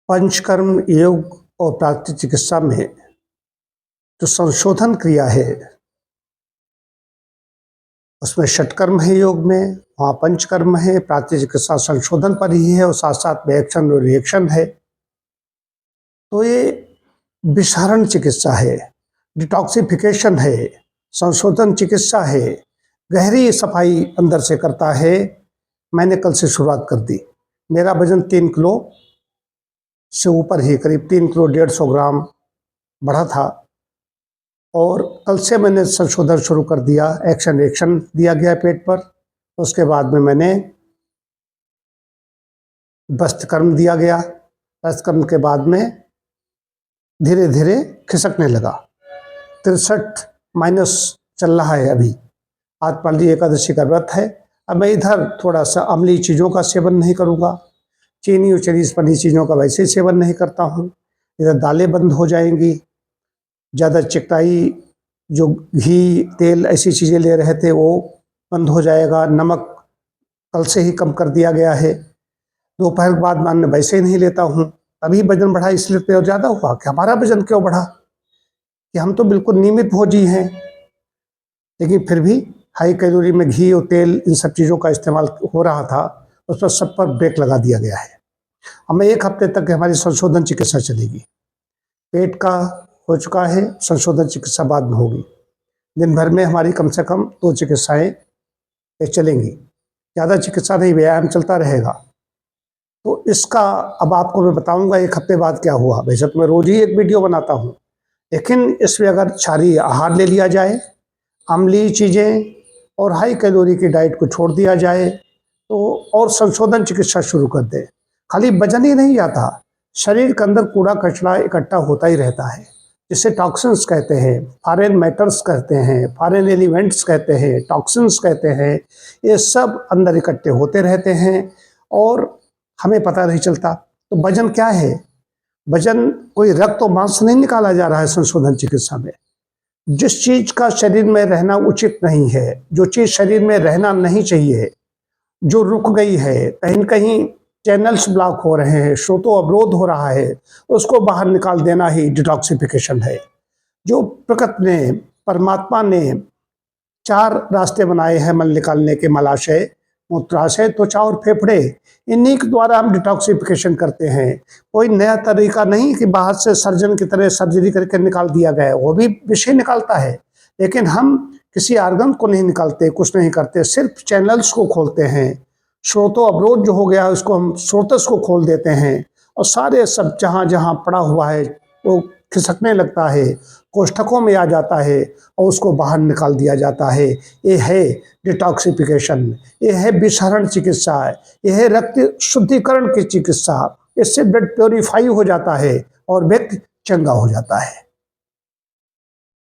पंचकर्म योग और प्राकृतिक चिकित्सा में जो संशोधन क्रिया है उसमें षटकर्म है योग में, वहाँ पंचकर्म है। प्राकृतिक चिकित्सा संशोधन पर ही है और साथ साथ में एक्शन और रिएक्शन है। तो ये विषहरण चिकित्सा है, डिटॉक्सिफिकेशन है, संशोधन चिकित्सा है, गहरी सफाई अंदर से करता है। मैंने कल से शुरुआत कर दी। मेरा वजन 3 किलो से ऊपर ही, करीब 3 किलो 150 ग्राम बढ़ा था और कल से मैंने संशोधन शुरू कर दिया। एक्शन रिएक्शन दिया गया पेट पर। उसके बाद में मैंने बस्तकर्म दिया गया। बस्तकर्म के बाद में धीरे धीरे खिसकने लगा। 63 चल रहा है अभी। आज पाली एकादशी का व्रत है। अब मैं इधर थोड़ा सा अम्लीय चीज़ों का सेवन नहीं करूँगा। चीनी और चीनी पनी चीज़ों का वैसे ही सेवन नहीं करता हूँ। इधर दालें बंद हो जाएंगी। ज़्यादा चिकनाई, जो घी तेल ऐसी चीज़ें ले रहे थे वो बंद हो जाएगा। नमक कल से ही कम कर दिया गया है। दोपहर के बाद मैं वैसे ही नहीं लेता हूँ। अभी वजन बढ़ा इसलिए तो ज़्यादा हुआ कि हमारा वजन क्यों बढ़ा, कि हम तो बिल्कुल नियमित भोजी हैं, लेकिन फिर भी हाई कैलोरी में घी और तेल इन सब चीज़ों का इस्तेमाल हो रहा था। उस पर सब पर ब्रेक लगा दिया गया है। हमें 1 हफ्ते तक हमारी संशोधन चिकित्सा चलेगी। पेट का हो चुका है, संशोधन चिकित्सा बाद में होगी। दिन भर में हमारी कम से कम 2 चिकित्साएँ चलेंगी। ज़्यादा चिकित्सा नहीं, व्यायाम चलता रहेगा। तो इसका अब आपको मैं बताऊंगा 1 हफ्ते बाद क्या हुआ। वैसे तो मैं रोज ही एक वीडियो बनाता हूँ, लेकिन इसमें अगर क्षारीय आहार ले लिया जाए, अम्लीय चीज़ें और हाई कैलोरी की डाइट को छोड़ दिया जाए तो और संशोधन चिकित्सा शुरू कर दे, खाली वजन ही नहीं जाता, शरीर के अंदर कूड़ा कचरा इकट्ठा होता ही रहता है, जिसे टॉक्सिन्स कहते हैं, फॉरेन मैटर्स कहते हैं, फॉरेन एलिमेंट्स कहते हैं, टॉक्सिन्स कहते हैं। ये सब अंदर इकट्ठे होते रहते हैं और हमें पता नहीं चलता। तो वजन क्या है? वजन कोई रक्त और मांस नहीं निकाला जा रहा है संशोधन चिकित्सा में। जिस चीज का शरीर में रहना उचित नहीं है, जो चीज शरीर में रहना नहीं चाहिए, जो रुक गई है, कहीं कहीं चैनल्स ब्लॉक हो रहे हैं, स्रोतों अवरोध हो रहा है, उसको बाहर निकाल देना ही डिटॉक्सिफिकेशन है। जो प्रकृति ने, परमात्मा ने 4 रास्ते बनाए हैं मल निकालने के, मलाशय, मूत्राशय, त्वचा और फेफड़े। इन्हीं के द्वारा हम डिटॉक्सिफिकेशन करते हैं। कोई नया तरीका नहीं कि बाहर से सर्जन की तरह सर्जरी करके निकाल दिया गया है। वो भी विषय निकालता है, लेकिन हम किसी आर्गन को नहीं निकालते, कुछ नहीं करते, सिर्फ चैनल्स को खोलते हैं। स्रोतों अवरोध जो हो गया उसको हम स्रोतस को खोल देते हैं और सारे सब जहाँ जहाँ पड़ा हुआ है वो खिसकने लगता है, कोष्ठकों में आ जाता है और उसको बाहर निकाल दिया जाता है। ये है डिटॉक्सिफिकेशन, ये है विषहरण चिकित्सा, ये है रक्त शुद्धिकरण की चिकित्सा। इससे ब्लड प्योरीफाई हो जाता है और व्यक्ति चंगा हो जाता है।